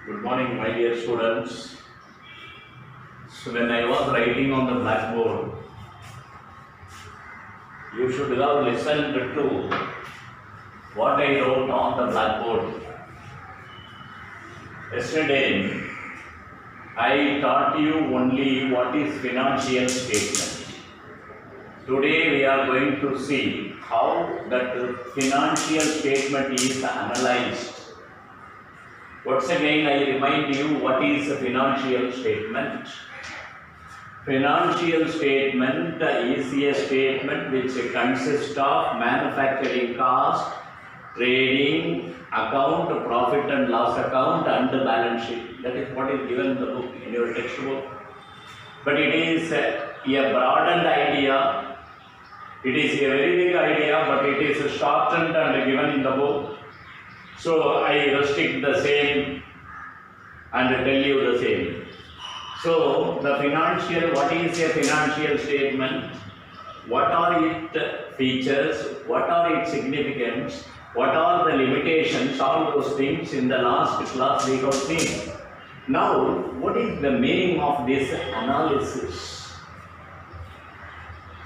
Good morning, my dear students. So, when I was writing on the blackboard, you should have listened to what I wrote on the blackboard. Yesterday, I taught you only what is financial statement. Today, we are going to see how that financial statement is analyzed. Once again, I remind you what is a financial statement. Financial statement is a statement which consists of manufacturing cost, trading account, profit and loss account, and the balance sheet. That is what is given in the book, in your textbook. But it is a broadened idea. It is a very big idea, but it is shortened and given in the book. So I restrict the same and tell you the same. So the financial, what is a financial statement? What are its features? What are its significance? What are the limitations? All those things in the last class we have seen. Now, what is the meaning of this analysis?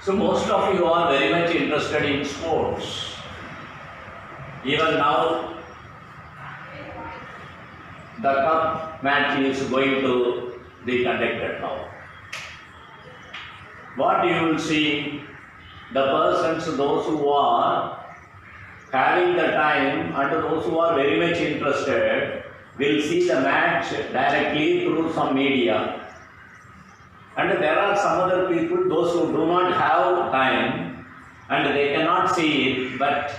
So most of you are very much interested in sports. Even now, the cup match is going to be conducted now. What you will see, the persons, those who are having the time and those who are very much interested will see the match directly through some media. And there are some other people, those who do not have time and they cannot see it, but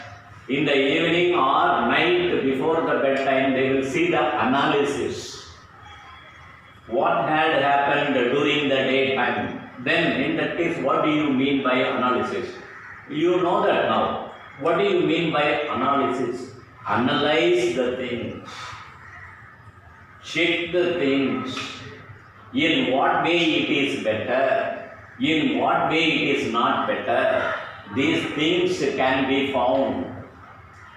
in the evening or night before the bedtime, they will see the analysis. What had happened during the daytime? Then, in that case, what do you mean by analysis? You know that now. What do you mean by analysis? Analyze the things. Check the things. In what way it is better? In what way it is not better? These things can be found.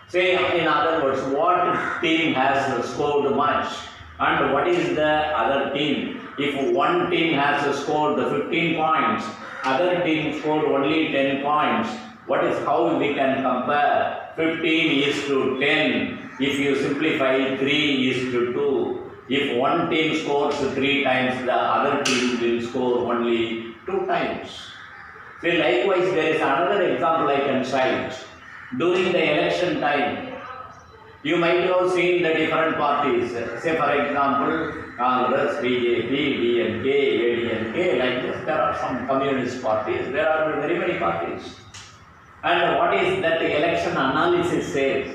Say, in other words, what team has scored much and what is the other team? If one team has scored 15 points, other team scored only 10 points, what is how we can compare? 15 is to 10. If you simplify, 3 is to 2. If one team scores 3 times, the other team will score only 2 times. Say, likewise, there is another example I can cite. During the election time, you might have seen the different parties. Say, for example, Congress, BJP, DMK, ADMK, like this. There are some communist parties. There are very many parties. And what is that election analysis says?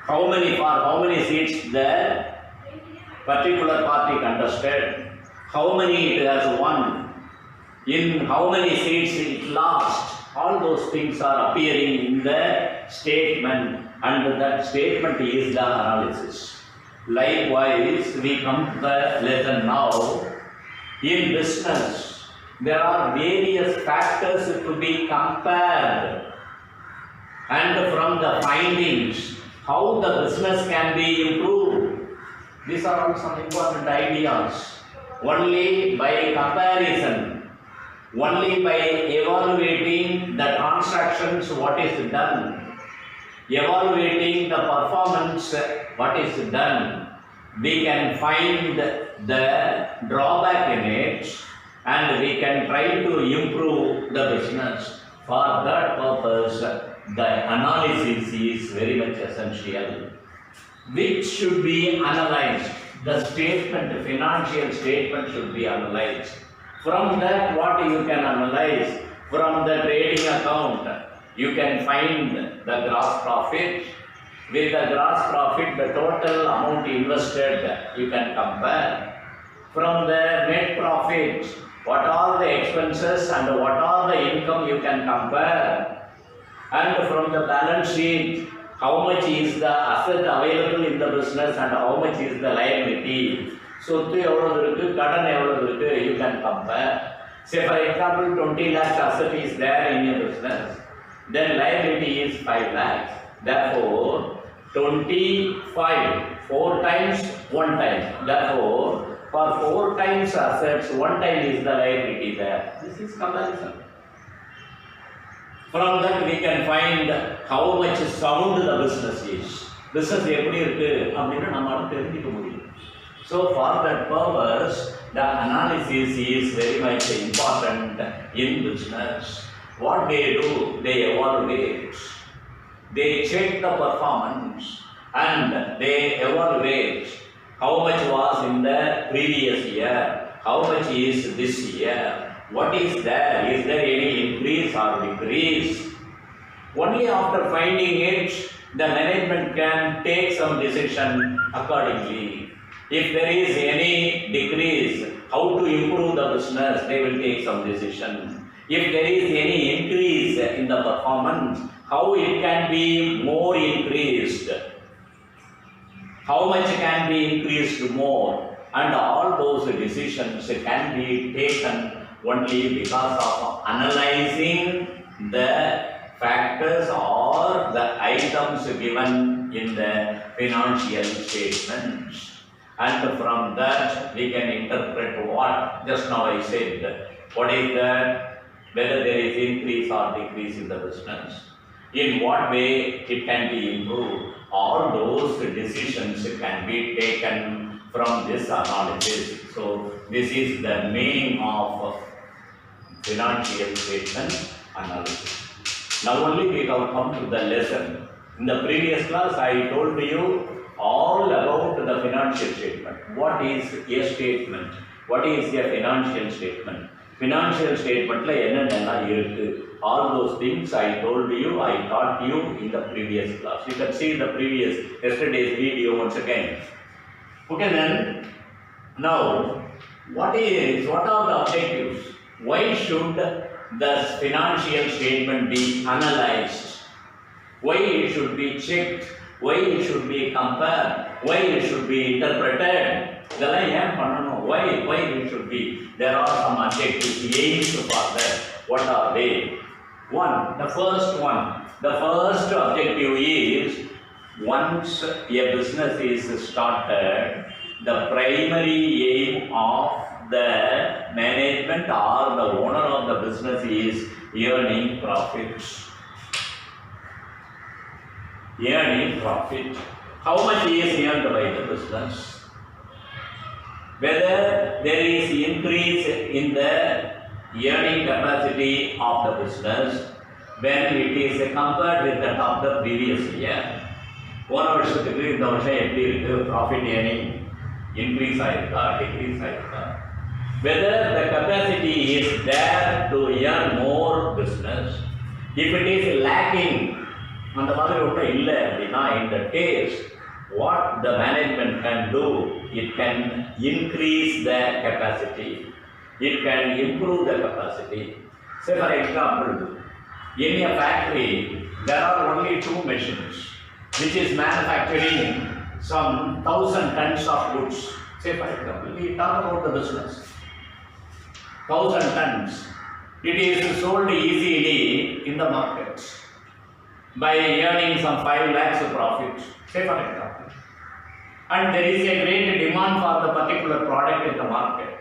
How many seats the particular party contested? How many it has won? In how many seats it lost? All those things are appearing in the statement, and that statement is the analysis. Likewise, we come to the lesson now. In business, there are various factors to be compared, and from the findings, how the business can be improved. These are all some important ideas. Only by comparison, only by evaluating the transactions, what is done, evaluating the performance, what is done, we can find the drawback in it and we can try to improve the business. For that purpose, the analysis is very much essential. Which should be analyzed? The statement, financial statement should be analyzed. From that, what you can analyze? From the trading account, you can find the gross profit. With the gross profit, the total amount invested, you can compare. From the net profit, what are the expenses and what are the income, you can compare. And from the balance sheet, how much is the asset available in the business and how much is the liability. சொத்து எவ்வளவு இருக்கு, கடன் எவ்வளவு இருக்கு, you can compare. Say, for example, 20 lakhs asset is there in your business, then liability is 5 lakhs. Therefore, 25 4 times 1 time. Therefore, for 4 times assets, 1 time is the liability there. This is comparison. From that we can find how much sound the business is. Business எப்படி இருக்கு அப்படினு நம்மால தெரிஞ்சிக்க முடியும். So for that purpose, the analysis is very much important in business. What they do, they evaluate. They check the performance and they evaluate how much was in the previous year, how much is this year, what is there any increase or decrease. Only after finding it, the management can take some decision accordingly. If there is any decrease, how to improve the business, they will take some decision. If there is any increase in the performance, how it can be more increased, how much can be increased more, and all those decisions can be taken only because of analyzing the factors or the items given in the financial statements. And from that we can interpret what just now I said, what is that, whether there is increase or decrease in the business, in what way it can be improved. All those decisions can be taken from this analysis. So this is the meaning of financial statement analysis. Now only we have come to the lesson. In the previous class I told you all about the financial statement. What is a statement? What is a financial statement? Financial statement la enna irukku. All those things I told you, I taught you in the previous class. You can see the previous yesterday's video once again. Okay then, now what are the objectives? Why should the financial statement be analyzed? Why it should be checked? Why it should be compared? Why it should be interpreted? இதெல்லாம் ஏன் பண்ணணும்? Why it should be? There are some objectives, aims for that. What are they? The first objective is, once a business is started, the primary aim of the management or the owner of the business is earning profits. How much is earned by the business? Whether there is increase in the earning capacity of the business when it is compared with that of the previous year. போன வருஷத்துக்கு இந்த வருஷம் எப்படி இருக்கு, profit earning increase ஆயிருக்கா, degrees ஆயிருக்கா, whether the capacity is there to earn more business. If it is lacking, அந்த மாதிரி ஒன்றும் இல்லை அப்படின்னா, in the case what the management can do, it can increase the capacity, it can improve the capacity. Say for example, in a factory there are only 2 machines which is manufacturing some 1000 tons of goods. Say for example, we talk about the business, 1000 tons, it is sold easily in the market by earning some 5 lakhs of profit, say for example, and there is a great demand for the particular product in the market.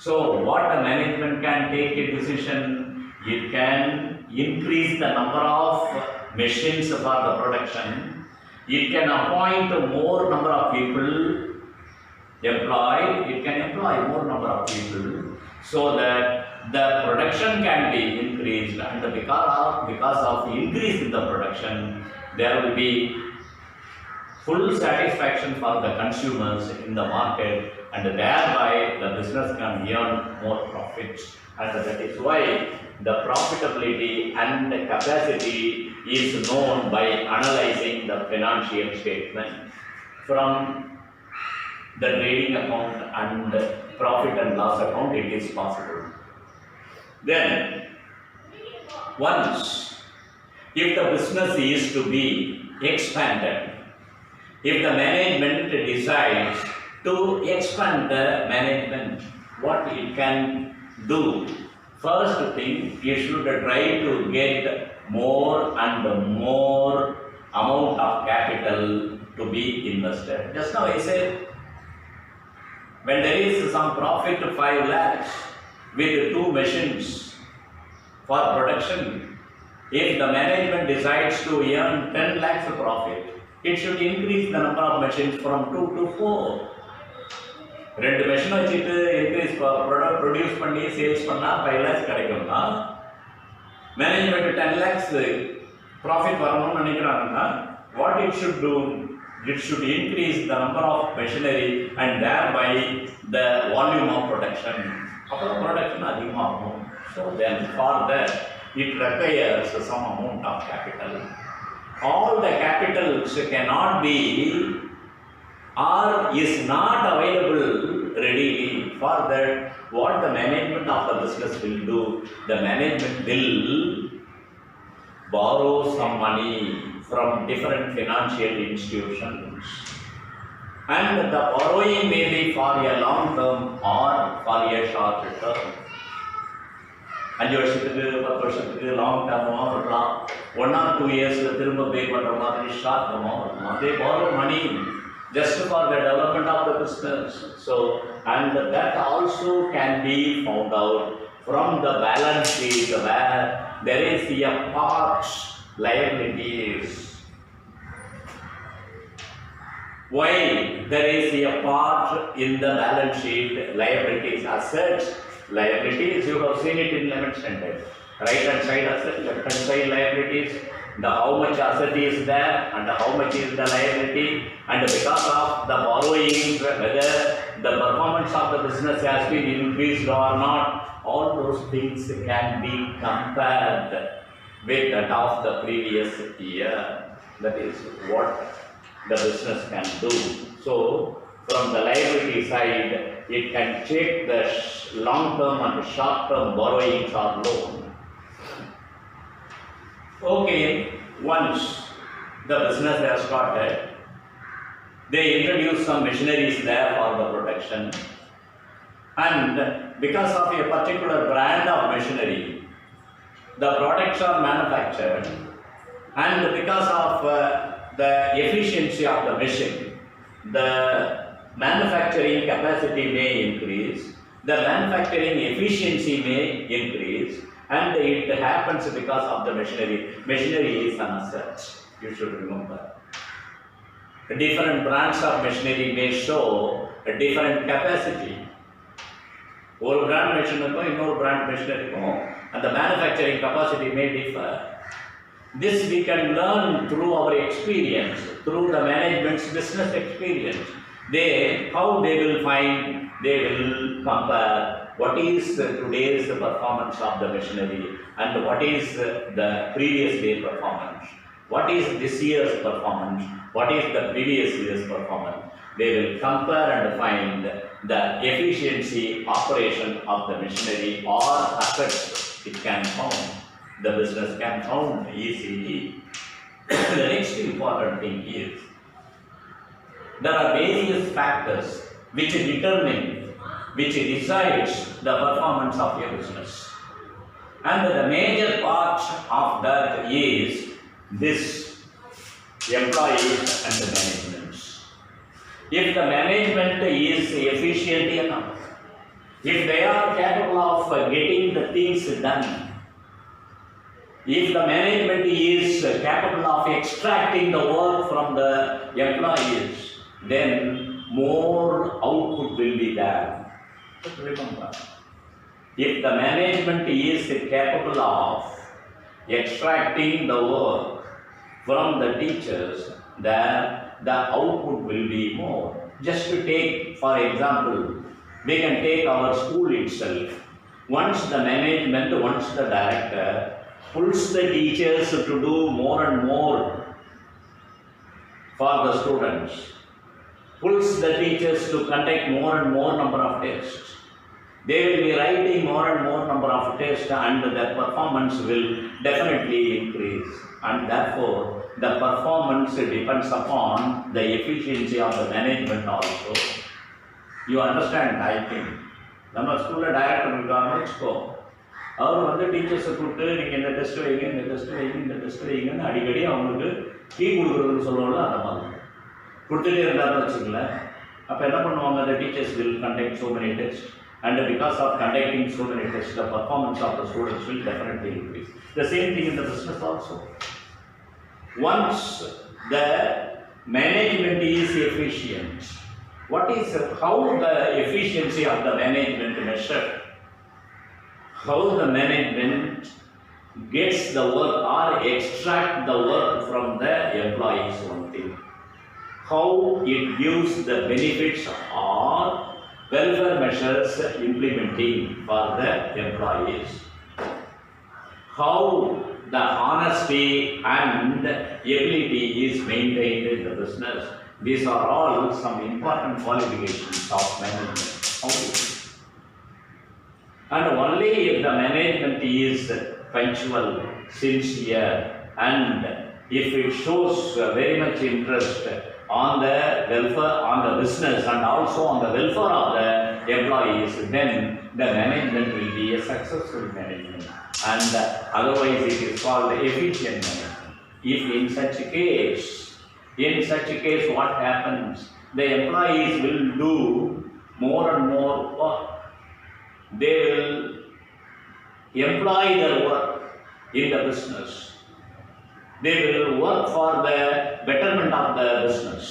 So what the management can take a decision, it can increase the number of machines for the production, it can appoint more number of people, it can employ more number of people, so that the production can be increased, and because of increase in the production, there will be full satisfaction for the consumers in the market, and thereby the business can earn more profits. And that is why the profitability and the capacity is known by analyzing the financial statement. From the trading account and profit and loss account, it is possible. Then, once if the business is to be expanded, if the management decides to expand the management, what it can do? First thing, you should try to get more and more amount of capital to be invested. Just now I said, when there is some profit 5 lakhs with 2 machines for production, if the management decides to earn 10 lakhs of profit, it should increase the number of machines from 2 to 4. 2 machine வச்சுட்டு increase product produce பண்ணி sales பண்ணால் 5 lakhs கிடைக்கும்னா, management 10 lakhs profit வரணும்னு நினைக்கிறாங்கன்னா, what it should do, it should increase the number of machinery and thereby the volume of production. அப்போ production அதிகமாகும். So then for that it requires some amount of capital. All the capitals cannot be or is not available readily. For that, what the management of the business will do, the management will borrow some money from different financial institutions, and the borrowing may be for a long term or for a short term. 5 வருஷத்துக்கு 10 வருஷத்துக்கு long டேர்மாக இருக்கலாம், 1 or 2 இயர்ஸில் திரும்ப பே பண்ணுற மாதிரி short டேர்மாக இருக்கலாம். They borrow money just for the development of the business. So, and that also can be found out from the balance sheet where there is a part liabilities. Why there is a part in the balance sheet liabilities? Assets, liabilities, you have seen it in limit sentence. Right hand side asset, left hand side liabilities. The how much asset is there and how much is the liability, and because of the borrowing, whether the performance of the business has been increased or not, all those things can be compared with that of the previous year. That is what the business can do. So from the liability side, it can check the long term and short term borrowings or loan. Okay, once the business has started, they introduce some machineries there for the production, and because of a particular brand of machinery, the products are manufactured, and because of the efficiency of the machine, the manufacturing capacity may increase, the manufacturing efficiency may increase, and it happens because of the machinery. Machinery is an asset, you should remember. Different brands of machinery may show a different capacity. One brand machinery, another brand machinery, and the manufacturing capacity may differ. This we can learn through our experience, through the management's business experience. How they will find, they will compare what is today's performance of the machinery and what is the previous day performance, what is this year's performance, what is the previous year's performance. They will compare and find the efficiency operation of the machinery or assets it can found. The business can found easily. The next important thing is, there are various factors which decides the performance of your business, and the major part of that is this employees and the management. If the management is efficient enough, if they are capable of getting the things done, if the management is capable of extracting the work from the employees, then more output will be there. But remember, if the management is capable of extracting the work from the teachers, then the output will be more. Just to take, for example, we can take our school itself. Once the management, once the director pulls the teachers to do more and more for the students, pulls the teachers to conduct more and more number of tests, they will be writing more and more number of tests, and their performance will definitely increase. And therefore, the performance depends upon the efficiency of the management also. You understand, I think. நம்ம ஸ்கூலில் director இருக்காங்கன்னு வச்சுக்கோ, அவர் வந்து டீச்சர்ஸை கூப்பிட்டு நீங்கள் இந்த test வைங்க, இந்த டெஸ்ட் வைங்க, இந்த டெஸ்ட் வைங்கன்னு அடிக்கடி அவங்களுக்கு கீ கொடுக்குறதுன்னு சொல்லுவோம்ல, அந்த மாதிரி. கொடுத்துட்டே இருந்தாருன்னு வச்சுங்களேன், அப்போ என்ன பண்ணுவாங்க, the teachers will conduct so many tests, and because of conducting so many tests, the performance of the students will definitely increase. The same thing in the business also. Once the management is efficient, how the efficiency of the management measured? How the management gets the work or extract the work from the employees, one thing. How it gives the benefits or welfare measures implementing for the employees. How the honesty and ability is maintained in the business. These are all some important qualifications of management. And only if the management is punctual, sincere, and if it shows very much interest on the welfare, on the business, and also on the welfare of the employees, then the management will be a successful management, and otherwise it is called efficient management. If in such case what happens? The employees will do more and more work. They will employ their work in the business. They will work for the betterment of the business,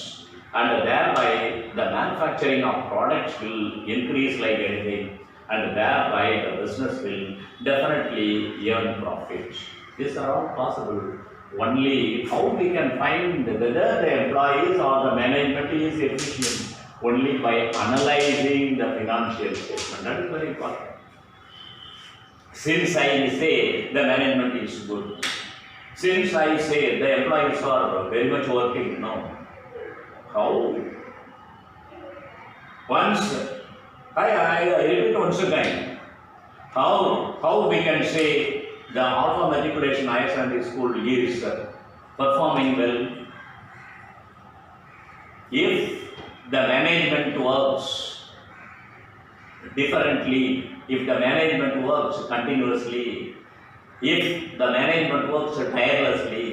and thereby the manufacturing of products will increase like anything, and thereby the business will definitely earn profits. These are all possible. Only how we can find whether the employees or the management is efficient? Only by analyzing the financial statement. That is very important. Since I say the management is good, since I say the employees are very much working, no. How? I repeat once again. How we can say the Alpha Matriculation Higher Secondary School is performing well? If the management works differently, if the management works continuously, if the management works tirelessly,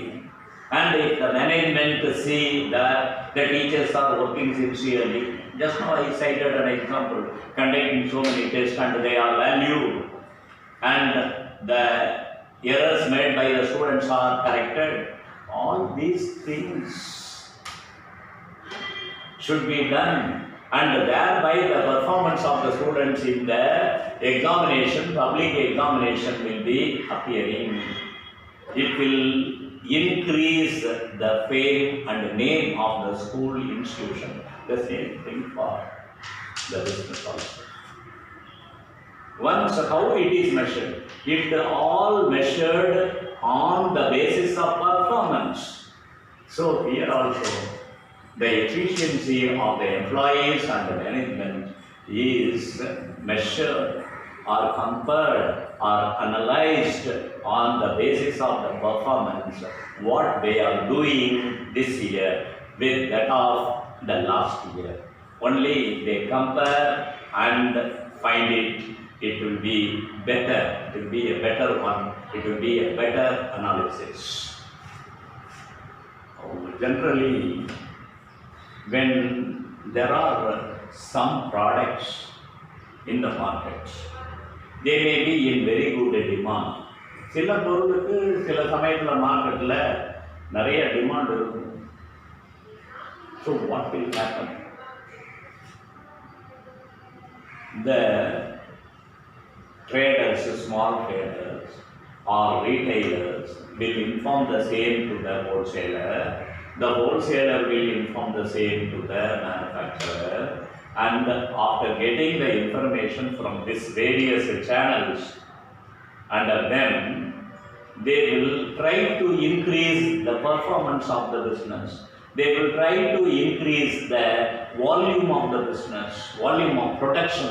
and if the management see that the teachers are working sincerely. Just now I cited an example, conducting so many tests and they are valued, and the errors made by the students are corrected. All these things should be done, and thereby the performance of the students in the examination, public examination will be appearing. It will increase the fame and name of the school institution. The same thing for the business also. Once how it is measured? It all measured on the basis of performance. So here also the efficiency of the employees and the management is measured or compared or analyzed on the basis of the performance, what they are doing this year with that of the last year. Only if they compare and find it will be better, it will be a better one, it will be a better analysis. Generally, when there are some products in the market, they may be in very good demand. சில பொருளுக்கு சில சமயத்தில் மார்க்கெட்டில் நிறைய demand இருக்கும். So what will happen? The traders, small traders or retailers will inform the same to the wholesaler. The wholesaler will inform the same to the manufacturer, and after getting the information from these various channels, under them they will try to increase the performance of the business. They will try to increase the volume of the business, volume of production.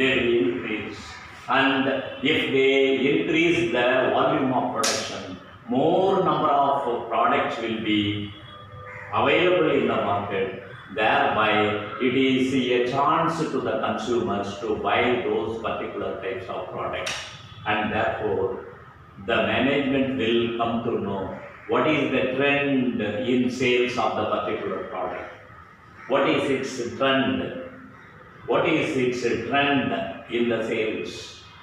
They will increase, and if they increase the volume of production, more number of products will be available in the market. Thereby, it is a chance to the consumers to buy those particular types of products, and therefore, the management will come to know what is the trend in sales of the particular product? What is its trend? What is its trend in the sales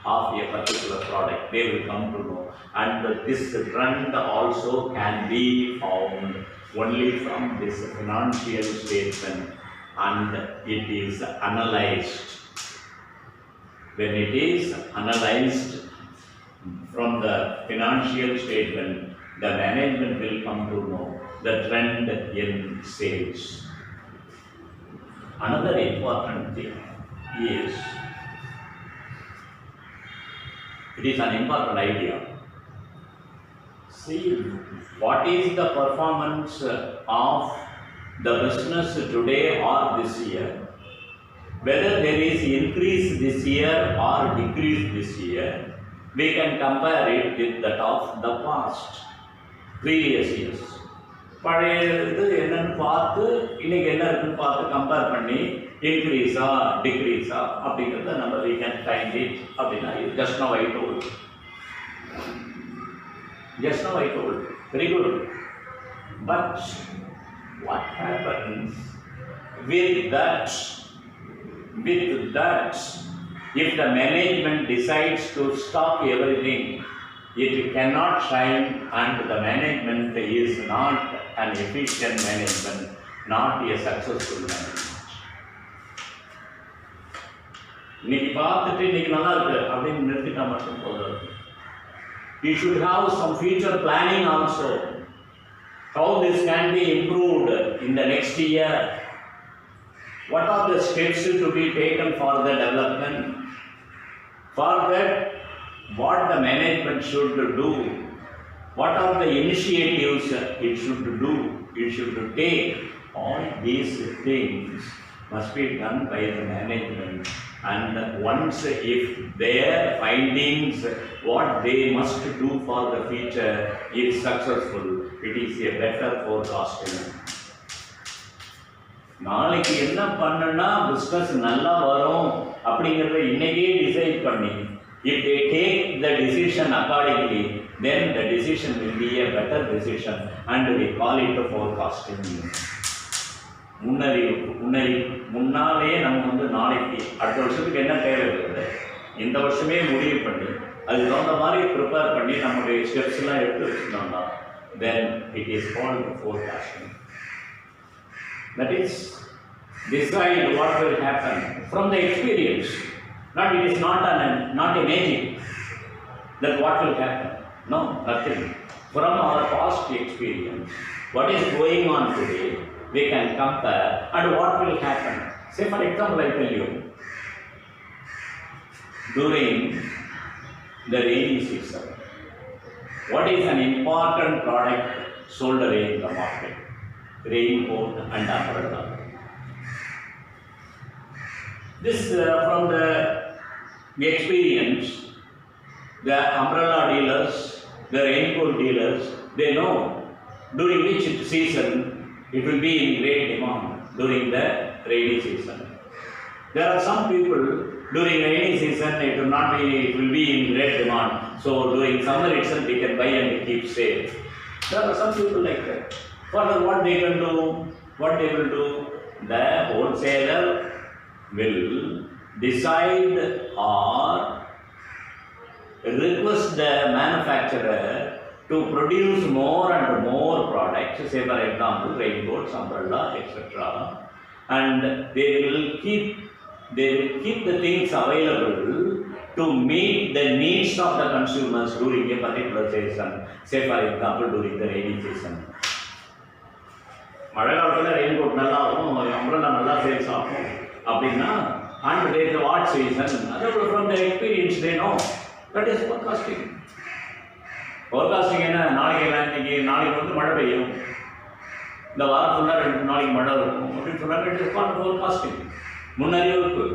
of a particular product? They will come to know. And this trend also can be found only from this financial statement, and it is analyzed. When it is analyzed from the financial statement, the management will come to know the trend in sales. Another important thing is, it is an important idea. See, what is the performance of the business today or this year? Whether there is increase this year or decrease this year, we can compare it with that of the past, previous years. பழைய இது என்னன்னு பார்த்து இன்னைக்கு என்ன இருக்குன்னு பார்த்து compare பண்ணி இன்க்ரீஸா டிக்ரீஸா அப்படிங்கிறத நம்ம we can find it அப்படின்னா just now I told. Very good. But what happens with that? If the management decides to stop everything, it cannot shine, and the management is not an efficient management, not a successful management. இன்னைக்கு பார்த்துட்டு இன்னைக்கு நல்லா இருக்கு அப்படின்னு நிறுத்திட்டா மட்டும் போதும். You should have some future planning also. How this can be improved in the next year? What are the steps to be taken for the development? For that, what the management should do? What are the initiatives it should do? It should take. All these things must be done by the management. And once if their findings, what they must do for the future is successful, it is a better forecasting. நாளைக்கு என்ன பண்ணனா business நல்லா வரும் அப்படிங்கிறத இன்னைக்கே decide பண்ணி, if they take the decision accordingly, then the decision will be a better decision, and we call it a forecasting. முன்னாலே நம்ம நாளைக்கு அடுத்த வருஷத்துக்கு என்ன தேவை இருக்குது, இந்த வருஷமே முடிவு பண்ணி அதுக்கு தகுந்த மாதிரி ப்ரிப்பேர் பண்ணி நம்மளுடைய ஸ்டெப்ஸ் எல்லாம் எடுத்து வச்சுட்டோம்னா, then it is called forecasting. That is, decide what will happen from the experience. It is not a magic that what will happen. No, nothing. From our past experience, what is going on today, we can compare and what will happen. Say for example, I tell you, during the rainy season, what is an important product sold away in the market? Raincoat and umbrella. This from the experience, the umbrella dealers, the raincoat dealers, they know during which season it will be in great demand during the rainy season. There are some people during rainy season it will be in great demand. So during summer itself we can buy and keep safe. There are some people like that. Further, what they will do, the wholesaler will decide or request the manufacturer to produce more and more products, say for example raincoats, umbrella, etc. And they will keep the things available to meet the needs of the consumers during a particular season, say for example during the rainy season. மழை காலத்தில் raincoat நல்லா இருக்கும், umbrella நல்லா sales ஆகும் அப்படின்னா, and there is what season, அதோட from the experience they know. That is forecasting. என்ன, நாளைக்கு மழை பெய்யும், இந்த வாரம் ஃபுல்லாக 2 நாளைக்கு மழை இருக்கும் அப்படின்னு சொன்னாங்க. இட் இஸ் கால்ட் ஃபோர்காஸ்டிங், முன்னறிவிப்பு.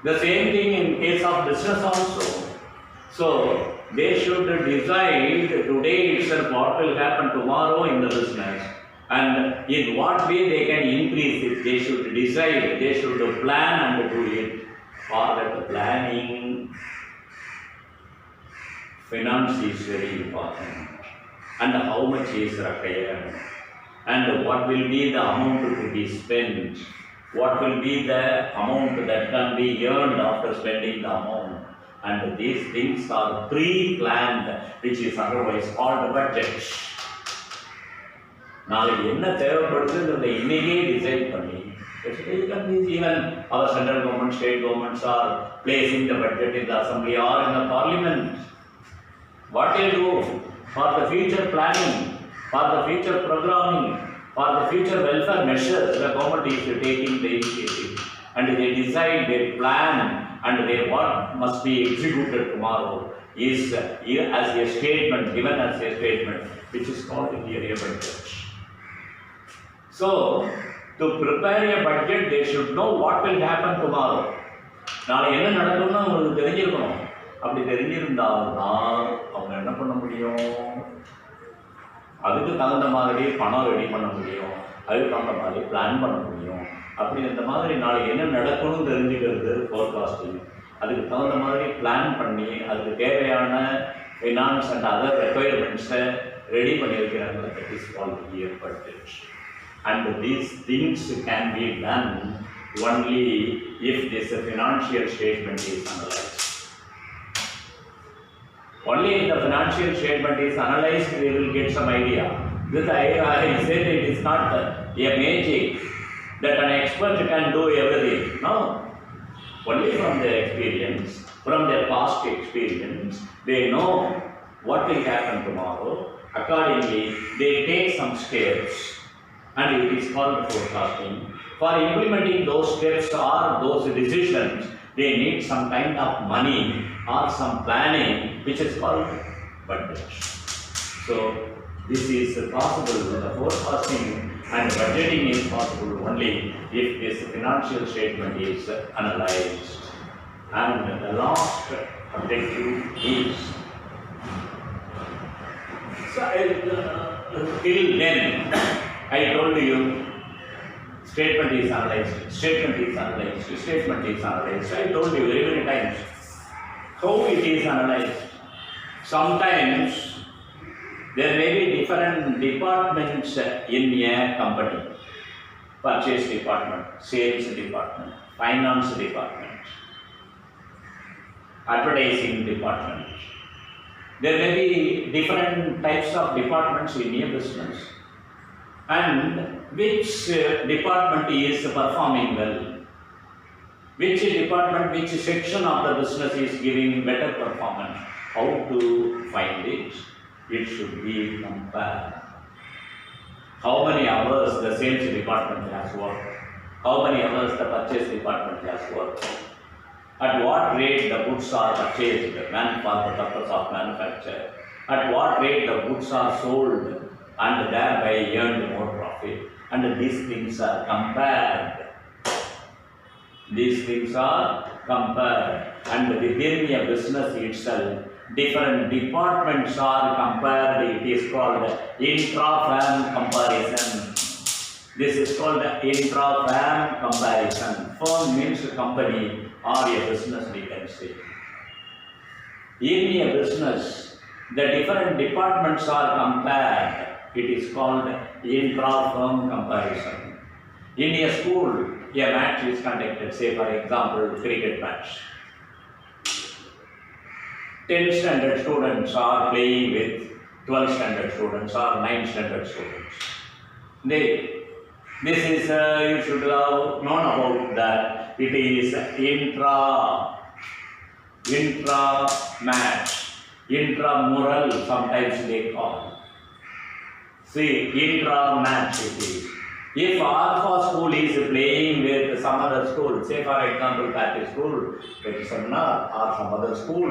The same thing in case of business also. So they should decide today itself what will happen tomorrow in the business, and in what way they can increase it. They should decide, they should plan and do it. For that planning, finance is very important. and how much is required, and what will be the amount to be spent, what will be the amount that can be earned after spending the amount, and these things are pre-planned, which is otherwise called budget. நாளைக்கு என்ன தேவைப்படுதுன்றதை இன்னைக்கே decide பண்ணி, even our central government, state governments are placing the budget in the assembly or in the parliament. What they do for the future planning, for the future programming, for the future welfare measures, the government is taking the initiative and they decide, they plan, and they what must be executed tomorrow is as a statement, given as a statement, which is called here a budget. So, to prepare a budget, they should know what will happen tomorrow. நாளை என்ன நடக்கும்னு அவங்களுக்கு தெரிஞ்சிருக்கணும். அப்படி தெரிஞ்சிருந்தால்தான் அவங்க என்ன பண்ண முடியும், அதுக்கு தகுந்த மாதிரி பணம் ரெடி பண்ண முடியும், அதுக்கு தகுந்த மாதிரி பிளான் பண்ண முடியும். அப்படி இந்த மாதிரி நாளைக்கு என்ன நடக்கணும்னு தெரிஞ்சுக்கிறது ஃபோர்காஸ்டிங். அதுக்கு தகுந்த மாதிரி பிளான் பண்ணி அதுக்கு தேவையான ஃபினான்ஸ் அண்ட் அதர் ரெக்குயர்மெண்ட்ஸை ரெடி பண்ணி வைக்கிறாங்க. That is called year budget. And these things can be done only if this financial statement is analyzed. Only if the financial statement is analyzed, we will get some idea. This I said it is not a magic that an expert can do everything. No. Only from their experience, from their past experience, they know what will happen tomorrow. Accordingly, they take some steps. And it is called forecasting. For implementing those steps or those decisions, they need some kind of money or some planning, which is called budget. So, this is possible. The forecasting and budgeting is possible only if this financial statement is analyzed. And the last objective is, so, till then, I told you, statement is analyzed, statement is analyzed, statement is analyzed. I told you very many times how it is analyzed. Sometimes there may be different departments in a company. Purchase department, sales department, finance department, advertising department. There may be different types of departments in a business. And which department is performing well, which department, which section of the business is giving better performance, how to find it? It should be compared. How many hours the sales department has worked, how many hours the purchase department has worked, at what rate the goods are purchased for the purpose of manufacture, at what rate the goods are sold and thereby earned more profit. And these things are compared. These things are compared. And within a business itself, different departments are compared. It is called intra-firm comparison. This is called intra-firm comparison. Firm means company or a business, we can say. In a business, the different departments are compared. It is called intra-firm comparison. In a school, a match is conducted, say for example, cricket match. 10 standard students are playing with 12 standard students or 9 standard students. This is, you should have known about that. It is intra-match, intramural sometimes they call. See, intra-match it is. If Alpha school is playing with some other school, say for example, Catholic school, Seminar or some other school,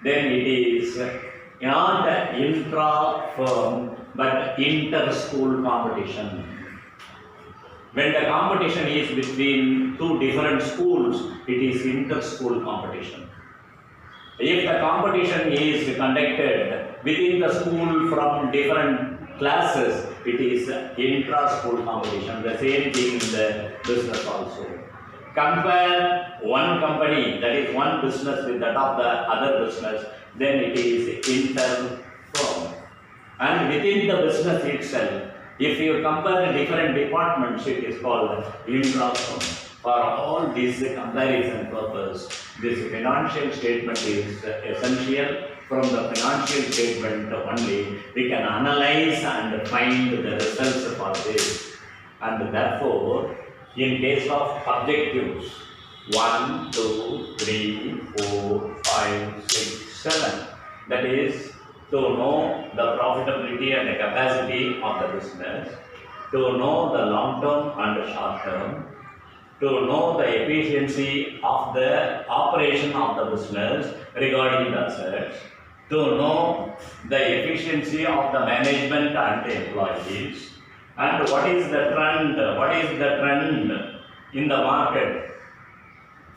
then it is not intra-firm but inter-school competition. When the competition is between two different schools, it is inter-school competition. If the competition is conducted within the school from different classes, it is intra-school competition. The same thing in the business also. Compare one company, that is one business with that of the other business, then it is inter-firm. And within the business itself, if you compare different departments, it is called intra-firm. For all these comparison purpose, this financial statement is essential. From the financial statement only, we can analyze and find the results for this. And therefore, in case of objectives, 1, 2, 3, 4, 5, 6, 7, that is to know the profitability and the capacity of the business, to know the long term and the short term, to know the efficiency of the operation of the business regarding the assets, to know the efficiency of the management and the employees, and what is the trend in the market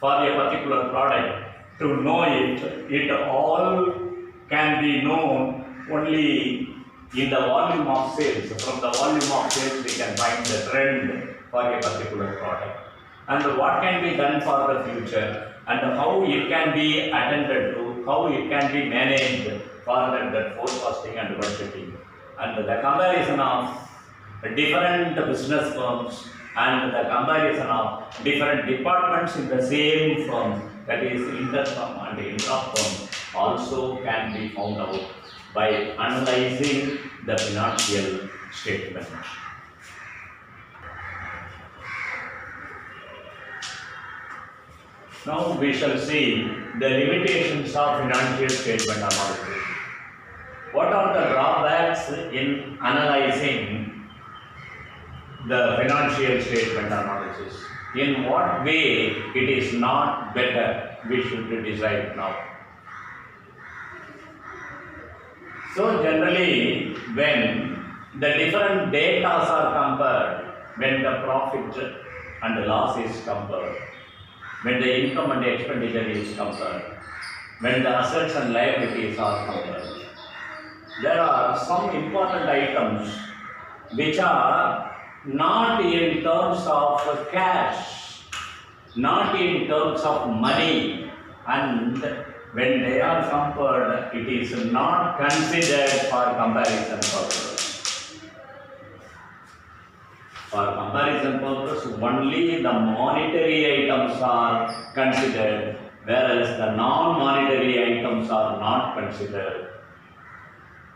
for a particular product. To know it all can be known only in the volume of sales. From the volume of sales, we can find the trend for a particular product. And what can be done for the future, and how it can be attended to, how it can be managed for that forecasting and budgeting. And the comparison of different business firms and the comparison of different departments in the same firm, that is inter-firm and intra-firm, also can be found out by analyzing the financial statement. Now we shall see the limitations of financial statement analysis. What are the drawbacks in analyzing the financial statement analysis? In what way it is not better, we should decide now. So generally, when the different data are compared, when the profit and the loss is compared, when the income and the expenditure is compared, when the assets and liabilities are compared, there are some important items which are not in terms of cash, not in terms of money, and when they are compared, it is not considered for comparison purpose. For comparison purpose, only the monetary items are considered, whereas the non-monetary items are not considered.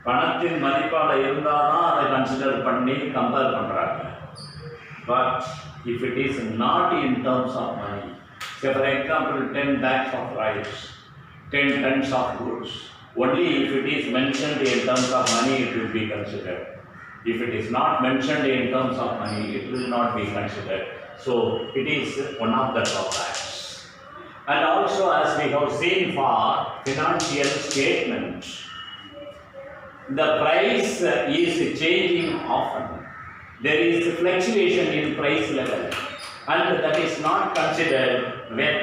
பணத்தின் மதிப்பாக இருந்தாதான் அதை consider பண்ணி compare பண்றாங்க. But if it is not in terms of money, say for example 10 bags of rice, 10 tons of goods, only if it is mentioned in terms of money it will be considered. If it is not mentioned in terms of money, it will not be considered. So it is one of the drawbacks. And also, as we have seen for financial statements, the price is changing often. There is fluctuation in price level, and that is not considered when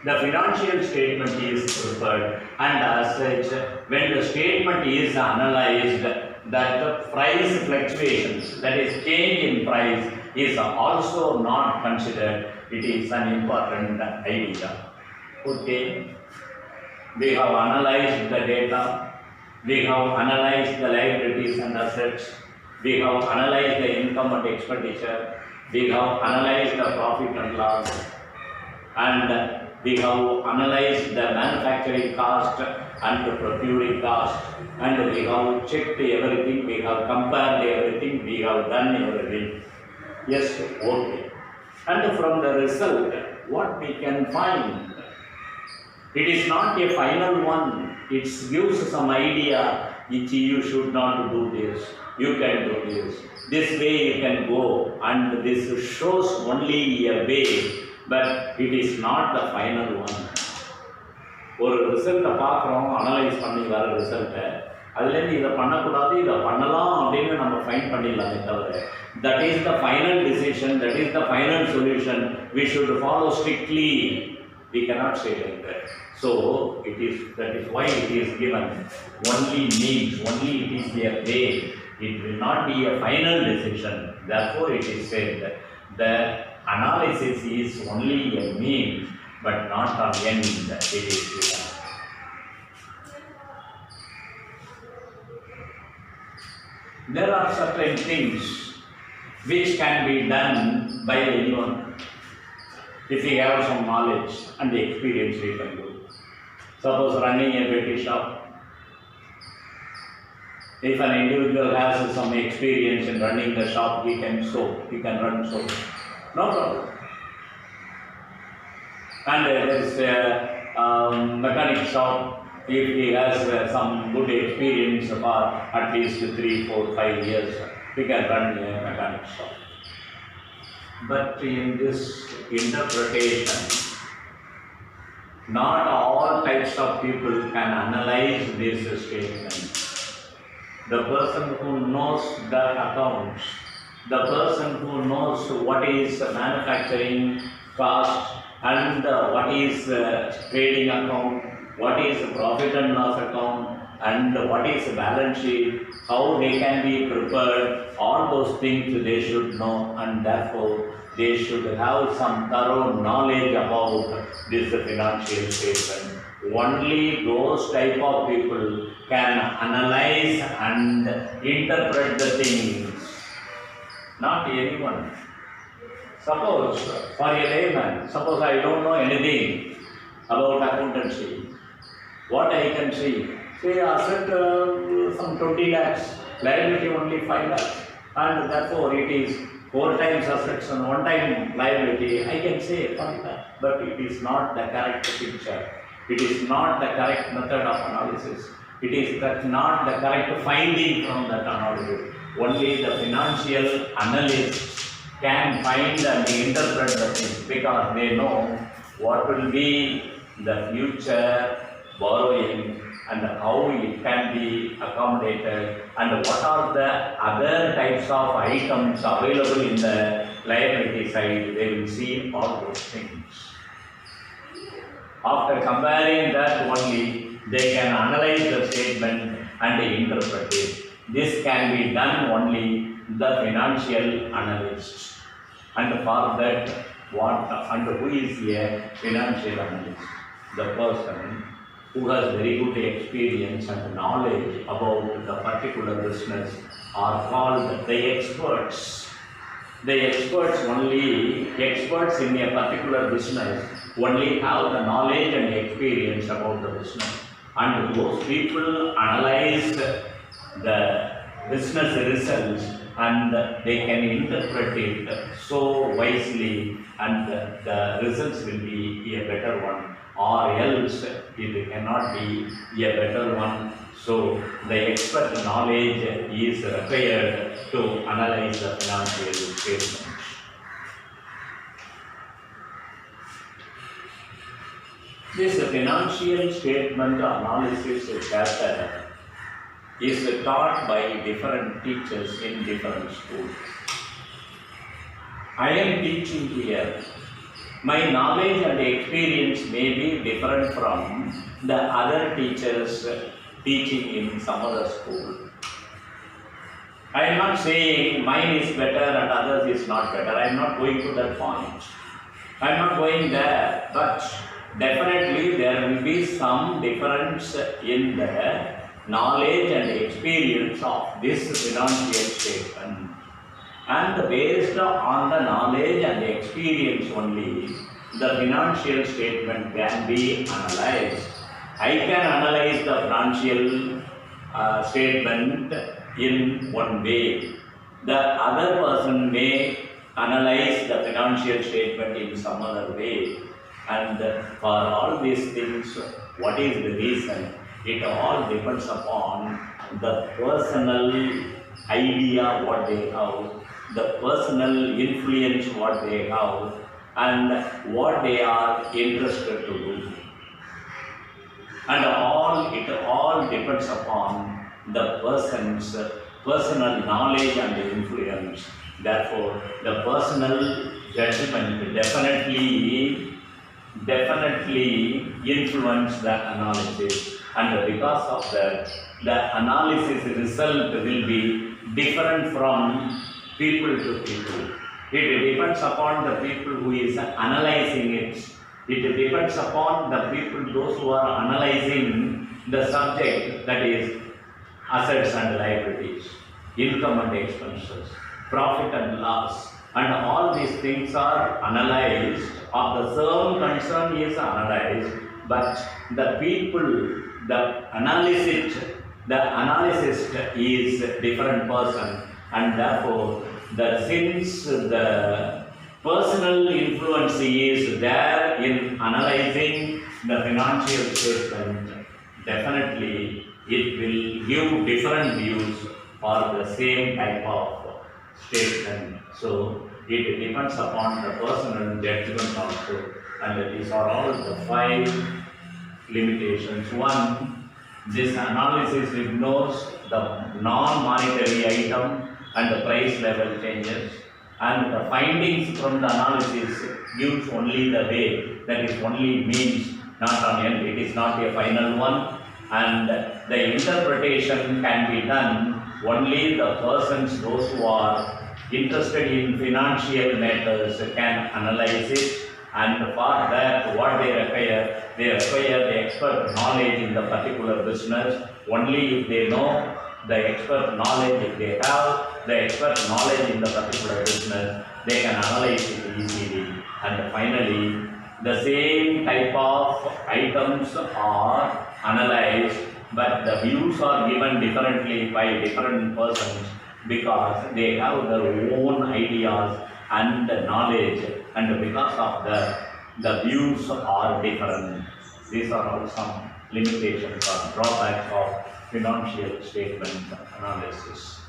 the financial statement is prepared. And as such, when the statement is analyzed, that the price fluctuations, that is change in price, is also not considered. It is an important idea. Okay, we have analyzed the data. We have analyzed the liabilities and assets. We have analyzed the income and expenditure. We have analyzed the profit and loss. And we have analyzed the manufacturing cost and the procuring cost. And we have checked everything. We have compared everything. We have done everything. Yes, okay. And from the result, what we can find? It is not a final one. It gives some idea, you should not do this, you can do this. This way you can go, and this shows only a way, but it is not the final one. ஒரு ரிசல்ட்டை பார்க்குறோம், analyse பண்ணி வர ரிசல்ட்டை, அதுலேருந்து இதை பண்ணக்கூடாது, இதை பண்ணலாம் அப்படின்னு நம்ம ஃபைண்ட் பண்ணிடலாமே தவிர, that is the final decision, that is the final solution, we should follow strictly. We cannot say like that. So that is why it is given only means, only it is a way. It will not be a final decision. Therefore, it is said that the analysis is only a means, but not an end. It is given. There are certain things which can be done by anyone. If we have some knowledge and the experience we can do. Suppose running a bakery shop. If an individual has some experience in running the shop, he can sew, he can run soap. No problem. And there is a mechanic shop. If he has some good experience for at least 3, 4, 5 years, he can run a mechanic shop. But in this interpretation, not all types of people can analyze this statement. The person who knows the accounts, the person who knows what is manufacturing cost and what is trading account, what is profit and loss account, and what is balance sheet, how they can be prepared, all those things they should know, and therefore they should have some thorough knowledge about this financial statement. Only those type of people can analyze and interpret the things, not anyone. Suppose for a layman, suppose I don't know anything about accountancy. What I can see? Say asset some 20 lakhs, liability only 5 lakhs, and therefore it is 4 times assets and 1 time liability. I can say 5 lakhs, but it is not the correct picture. It is not the correct method of analysis. It is not the correct finding from that analysis. Only the financial analysts can find and interpret the things because they know what will be the future borrowing and how it can be accommodated and what are the other types of items available in the liability side. They will see all those things. After comparing that only, they can analyze the statement and interpret it. This can be done only the financial analyst. And for that, what and who is a financial analyst? The person who has very good experience and knowledge about the particular business are called the experts. The experts in a particular business only have the knowledge and experience about the business. And those people analyze the business results and they can interpret it so wisely and the results will be a better one, or else it cannot be a better one. So the expert knowledge is required to analyze the financial statements. This financial statement analysis chapter is taught by different teachers in different schools. I am teaching here. My knowledge and experience may be different from the other teachers teaching in some other school. I am not saying mine is better and others is not better. I am not going to that point. I am not going there. But definitely there will be some difference in the knowledge and experience of this financial statement. And based on the knowledge and the experience only, the financial statement can be analyzed. I can analyze the financial statement in one way. The other person may analyze the financial statement in some other way. And for all these things, what is the reason? It all depends upon the personal idea what they have, the personal influence what they have, and what they are interested to do. And it all depends upon the person's personal knowledge and influence. Therefore, the personal judgment definitely influence the analysis. And because of that, the analysis result will be different from people to people. It depends upon the people who is analyzing it. It depends upon the people, those who are analyzing the subject, that is assets and liabilities. income and expenses, profit and loss, and all these things are analyzed, or the sum concern is analyzed, but the people, the analyst is a different person, and therefore, since the personal influence is there in analyzing the financial statement, definitely it will give different views for the same type of statement. So it depends upon the personal judgment also, and these are all the 5 limitations. One, this analysis ignores the non-monetary item and the price level changes, and the findings from the analysis gives only the way, that is only means, not on end, it is not a final one, and the interpretation can be done only the persons, those who are interested in financial matters can analyze it, and for that what they require the expert knowledge in the particular business. Only if they know the expert knowledge, if they have the expert knowledge in the particular business, they can analyze it easily. And finally, the same type of items are analyzed, but the views are given differently by different persons, because they have their own ideas and knowledge, and because of the views are different. These are all some limitations or drawbacks of financial statement analysis.